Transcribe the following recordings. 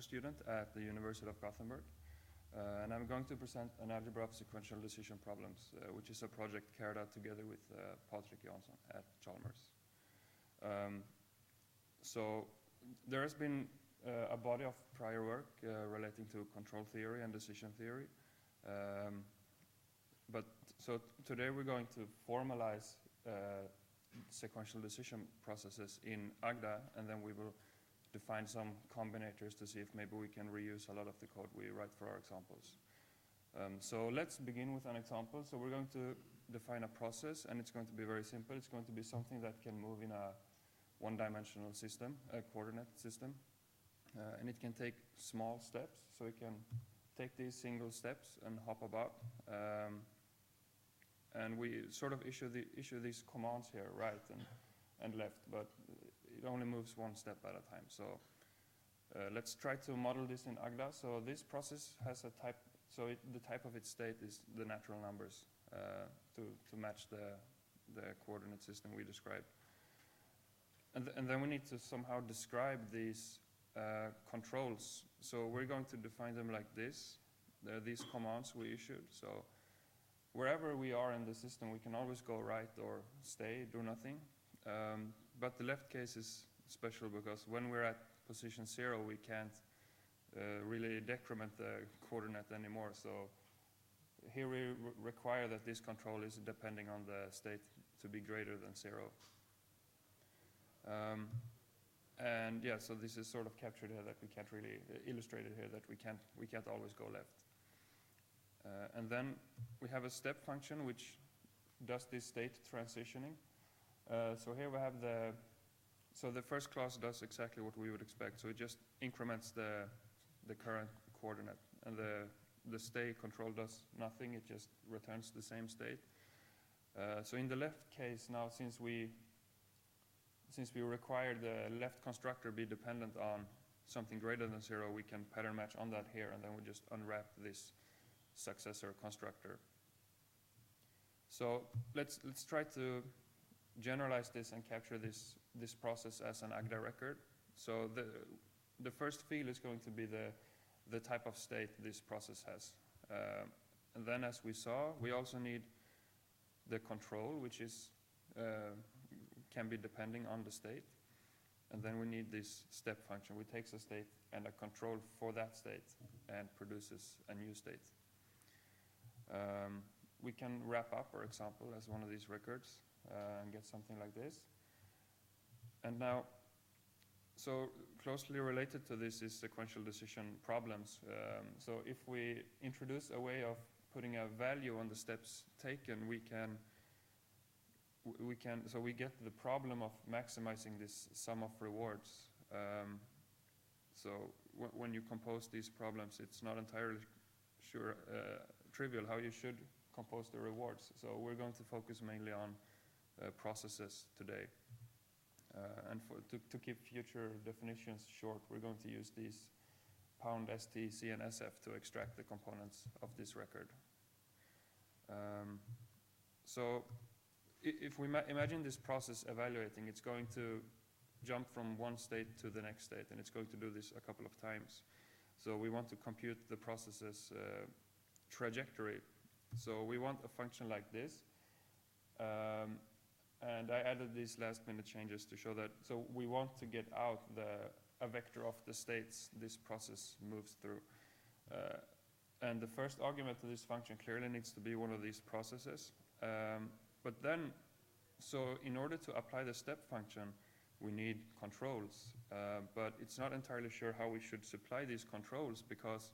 student at the University of Gothenburg, and I'm going to present an algebra of sequential decision problems, which is a project carried out together with Patrik Jansson at Chalmers. So there has been a body of prior work relating to control theory and decision theory. So today we're going to formalize sequential decision processes in Agda, and then we will define some combinators to see if maybe we can reuse a lot of the code we write for our examples. So let's begin with an example. So we're going to define a process, and it's going to be very simple. It's going to be something that can move in a one-dimensional system, a coordinate system. And it can take small steps, so it can take these single steps and hop about. And we sort of issue these commands here, right and left, but it only moves one step at a time. So let's try to model this in Agda. So this process has a type, so the type of its state is the natural numbers to match the coordinate system we described. And then we need to somehow describe these controls. So we're going to define them like this. They're these commands we issued. So wherever we are in the system, we can always go right or stay, do nothing. But the left case is special because when we're at position 0, we can't really decrement the coordinate anymore. So here we require that this control is depending on the state to be greater than 0. And yeah, so this is sort of captured here that we can't really illustrate it here that we can't always go left. And then we have a step function which does this state transitioning. So here we have the first class does exactly what we would expect. So it just increments the current coordinate, and the stay control does nothing. It just returns the same state. So in the left case now, since we require the left constructor be dependent on something greater than 0, we can pattern match on that here, and then we just unwrap this successor constructor. So let's try to generalize this and capture this process as an Agda record. So the first field is going to be the type of state this process has. And then, as we saw, we also need the control, which is can be depending on the state. And then we need this step function, which takes a state and a control for that state and produces a new state. We can wrap up our example as one of these records and get something like this. And now, so closely related to this is sequential decision problems. So if we introduce a way of putting a value on the steps taken, so we get the problem of maximizing this sum of rewards. So when you compose these problems, it's not entirely trivial how you should compose the rewards. So we're going to focus mainly on processes today. And to keep future definitions short, we're going to use these pound st, c, and sf to extract the components of this record. So if we imagine this process evaluating, it's going to jump from one state to the next state, and it's going to do this a couple of times. So we want to compute the process's trajectory. So we want a function like this. And I added these last-minute changes to show that. So we want to get out a vector of the states this process moves through. And the first argument to this function clearly needs to be one of these processes. But then, so in order to apply the step function, we need controls. But it's not entirely sure how we should supply these controls because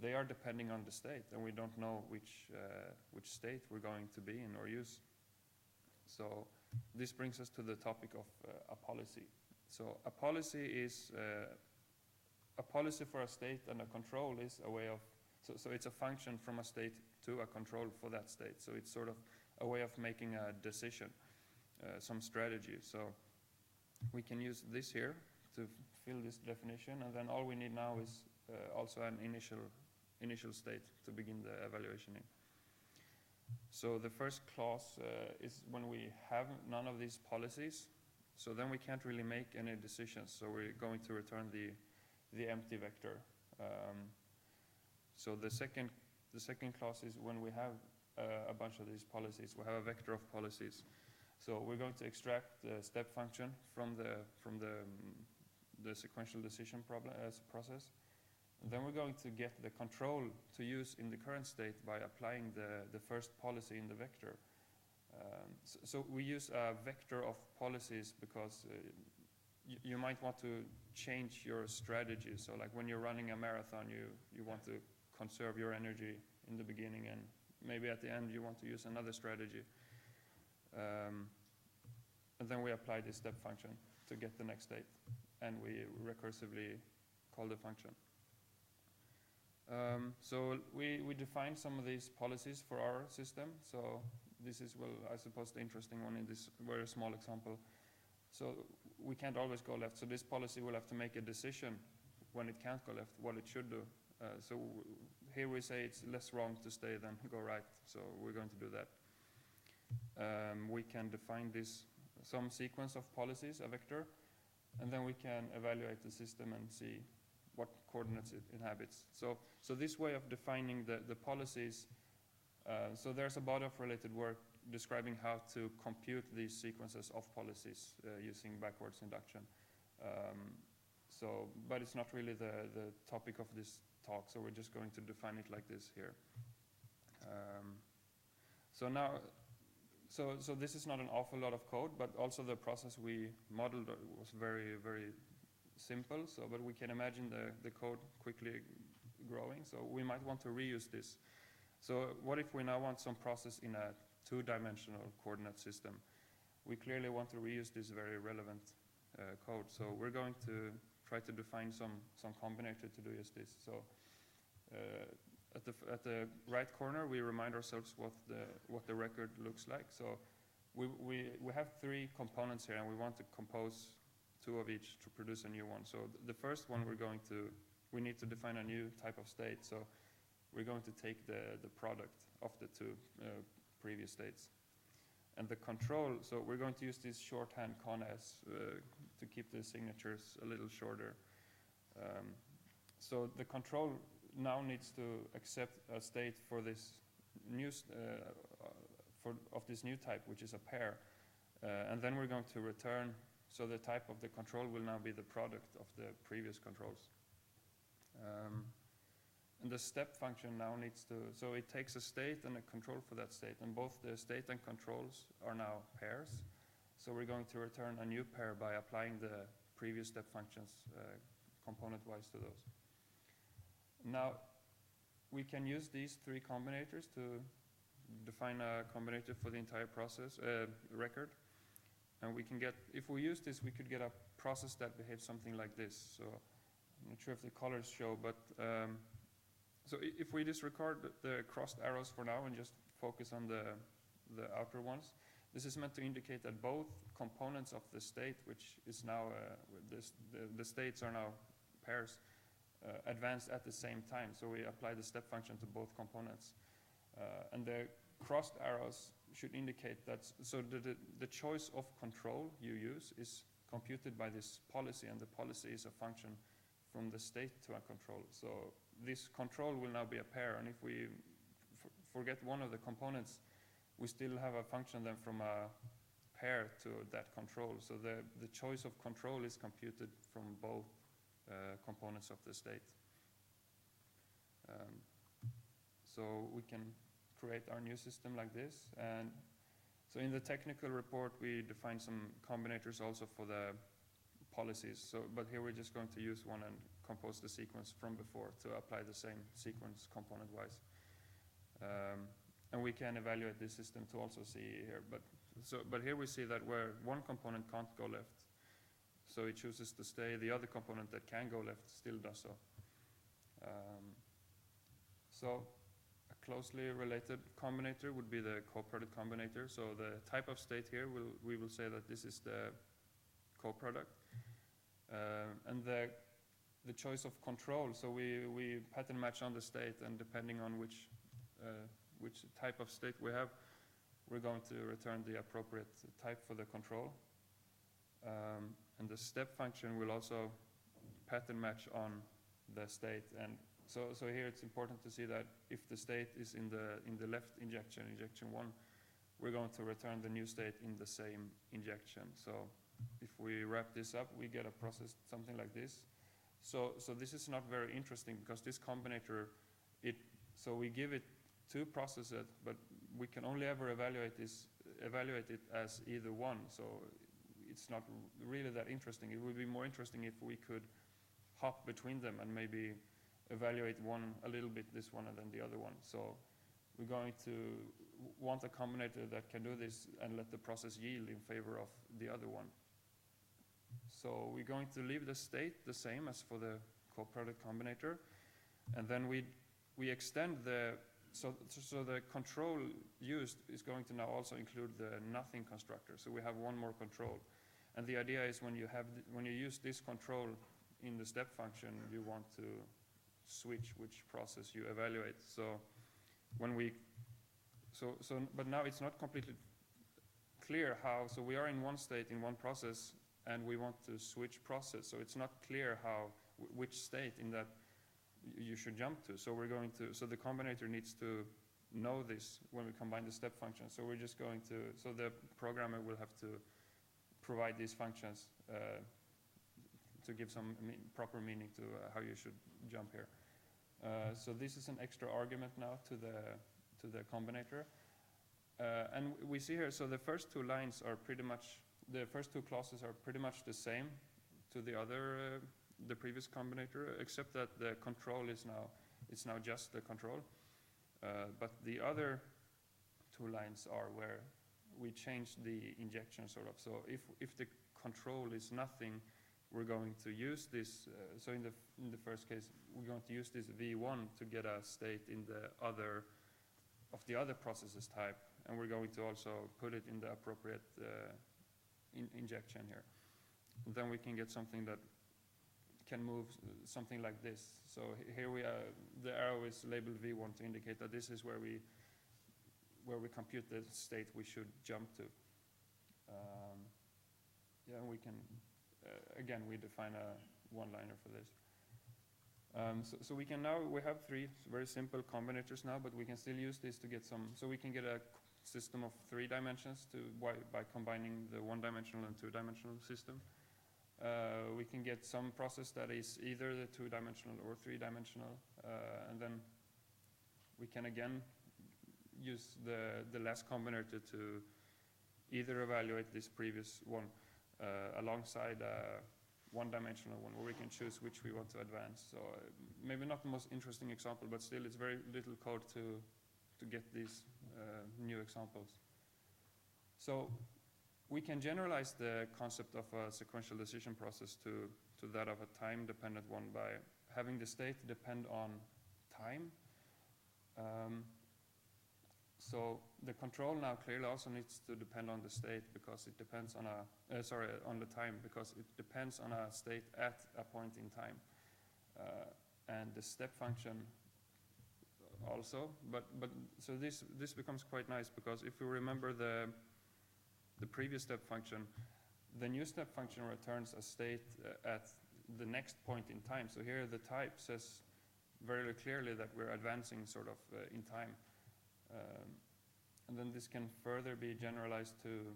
they are depending on the state, and we don't know which state we're going to be in or use. So this brings us to the topic of a policy. So a policy is a policy for a state, and a control is a way of, so it's a function from a state to a control for that state. So it's sort of a way of making a decision, some strategy. So we can use this here to fill this definition, and then all we need now is also an initial state to begin the evaluation in. So the first clause is when we have none of these policies. So then we can't really make any decisions. So we're going to return the the empty vector. So the second class is when we have a bunch of these policies. We have a vector of policies. So we're going to extract the step function from the sequential decision problem process. And then we're going to get the control to use in the current state by applying the first policy in the vector. So we use a vector of policies because you might want to change your strategy. So like when you're running a marathon, you want to conserve your energy in the beginning, and maybe at the end you want to use another strategy. And then we apply this step function to get the next state, and we recursively call the function. So we define some of these policies for our system. So this is, well, I suppose the interesting one in this very small example. So we can't always go left. So this policy will have to make a decision when it can't go left, what it should do. So here we say it's less wrong to stay than go right. So we're going to do that. We can define some sequence of policies, a vector, and then we can evaluate the system and see what coordinates it inhabits. So this way of defining the policies, so there's a lot of related work describing how to compute these sequences of policies using backwards induction. But it's not really the topic of this talk, so we're just going to define it like this here. So this is not an awful lot of code, but also the process we modeled was very, very simple. But we can imagine the code quickly growing. So we might want to reuse this. So what if we now want some process in a two-dimensional coordinate system? We clearly want to reuse this very relevant code. So we're going to try to define some combinator to do just this. So at the right corner, we remind ourselves what the record looks like. So we have three components here, and we want to compose two of each to produce a new one. So the first one we need to define a new type of state. So we're going to take the product of the two previous states. And the control, so we're going to use this shorthand CONAS to keep the signatures a little shorter. So the control now needs to accept a state for this new of this new type, which is a pair, and then we're going to return. So the type of the control will now be the product of the previous controls. And the step function now needs to, so it takes a state and a control for that state, and both the state and controls are now pairs. So we're going to return a new pair by applying the previous step functions component-wise to those. Now, we can use these three combinators to define a combinator for the entire process record. And we can get, if we use this, we could get a process that behaves something like this. So I'm not sure if the colors show, but so if we disregard the crossed arrows for now and just focus on the outer ones, this is meant to indicate that both components of the state, which is now, the states are now pairs, advanced at the same time. So we apply the step function to both components. And the crossed arrows should indicate that, so the choice of control you use is computed by this policy, and the policy is a function from the state to a control. So this control will now be a pair, and if we forget one of the components, we still have a function then from a pair to that control. So the choice of control is computed from both components of the state. So we can create our new system like this. And so in the technical report, we define some combinators also for the policies. So, but here we're just going to use one and compose the sequence from before to apply the same sequence component-wise. And we can evaluate this system to also see here. But here we see that where one component can't go left, so it chooses to stay. The other component that can go left still does so. So a closely related combinator would be the coproduct combinator. So the type of state here, we will say that this is the coproduct. And the choice of control, so we pattern match on the state, and depending on which type of state we have, we're going to return the appropriate type for the control. And the step function will also pattern match on the state. And so here it's important to see that if the state is in the left injection 1, we're going to return the new state in the same injection. So if we wrap this up, we get a process something like this. So this is not very interesting because this combinator, so we give it 2 processes, but we can only ever evaluate it as either one. So it's not really that interesting. It would be more interesting if we could hop between them and maybe evaluate one a little bit, this one, and then the other one. So we're going to want a combinator that can do this and let the process yield in favor of the other one. So we're going to leave the state the same as for the coproduct combinator, and then we extend so the control used is going to now also include the nothing constructor. So we have one more control, and the idea is when you use this control in the step function, you want to switch which process you evaluate. So but now it's not completely clear how. So we are in one state in one process, and we want to switch process. So it's not clear which state in that you should jump to. So so the combinator needs to know this when we combine the step function. So we're just going to, so the programmer will have to provide these functions to give some proper meaning to how you should jump here. So this is an extra argument now to the combinator. And we see here, so the first 2 lines are pretty much, the first 2 clauses are pretty much the same to the previous combinator, except that the control is now just the control. But the other 2 lines are where we change the injection sort of. So if the control is nothing, we're going to use this. So in the first case, we're going to use this V1 to get a state in the other processes type, and we're going to also put it in the appropriate injection here. And then we can get something that can move something like this. So here we are, the arrow is labeled V1 to indicate that this is where we compute the state we should jump to. Yeah, we can, again, we define a one-liner for this. So we can now, we have 3 very simple combinators now, but we can still use this to get so we can get a system of 3 dimensions by combining the 1-dimensional and 2-dimensional system. We can get some process that is either the 2-dimensional or 3-dimensional, and then we can again use the last combinator to either evaluate this previous one alongside a 1-dimensional one, where we can choose which we want to advance. So maybe not the most interesting example, but still it's very little code to get these new examples. So we can generalize the concept of a sequential decision process to that of a time-dependent one by having the state depend on time. So the control now clearly also needs to depend on the state because it depends on on the time, because it depends on a state at a point in time. And the step function also, but so this becomes quite nice, because if we remember the previous step function, the new step function returns a state at the next point in time. So here the type says very clearly that we're advancing sort of in time. And then this can further be generalized to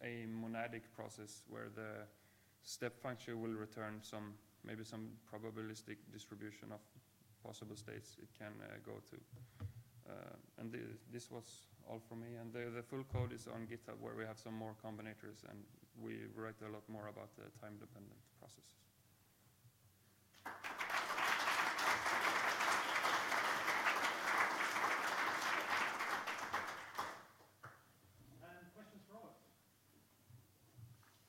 a monadic process where the step function will return maybe some probabilistic distribution of possible states it can go to. And this was all from me. And the full code is on GitHub, where we have some more combinators, and we write a lot more about the time-dependent processes. And questions for Robert?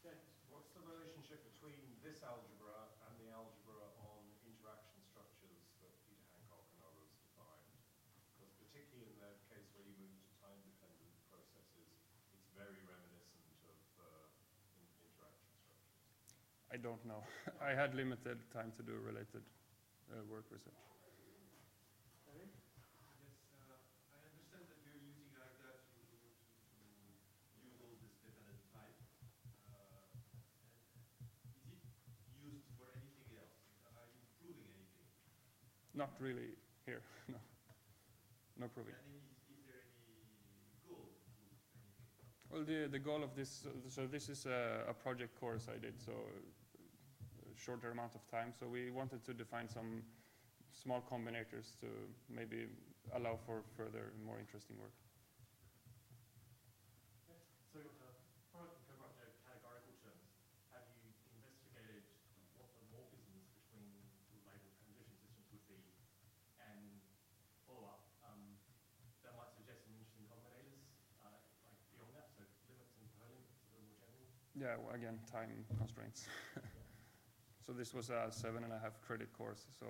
James. What's the relationship between this algebra and the algebra on interaction structures that Peter Hancock and others defined? Because particularly in the case where you move to time-dependent processes, it's very reminiscent of interaction structures. I don't know. I had limited time to do related work research. Patrik? Yes, I understand that you're using Agda to use all this dependent type. Is it used for anything Not really here, no. No proving. And is there any goal to anything? Well, the goal of this, so this is a project course I did, so a shorter amount of time. So we wanted to define some small combinators to maybe allow for further, more interesting work. So, from a categorical terms, have you investigated what the morphisms between labeled condition systems would be, and follow-up, that might suggest some interesting combinators, like beyond that, so limits and colimits, a little more general? Yeah, well, again, time constraints. So this was a 7.5 credit course, so.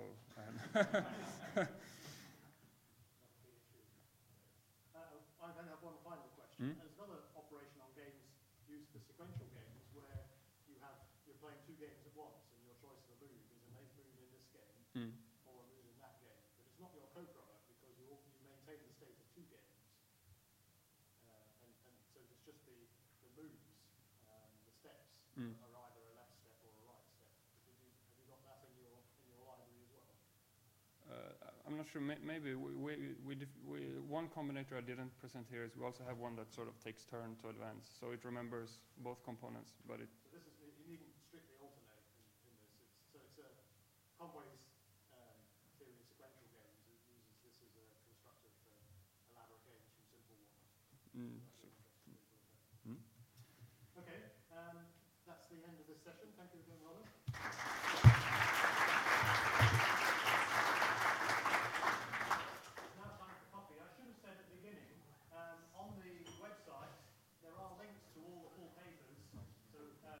I then have one final question. Mm? There's another operation on games used for sequential games where you're playing two games at once and your choice of a move is a move in this game Mm. or a move in that game. But it's not your co-product because you maintain the state of two games. And so it's just the moves, the steps Mm. are either a left step or a right step. Have you got that in your library as well? I'm not sure. Maybe one combinator I didn't present here is we also have one that sort of takes turn to advance, so it remembers both components, but it. So this is, you needn't strictly alternate in this. It's a Conway's theory of sequential games. It uses this as a constructor for elaborate games from simple ones. Mm, So so- that's interesting. Mm. Okay, that's the end of this session. Thank you again, Robert.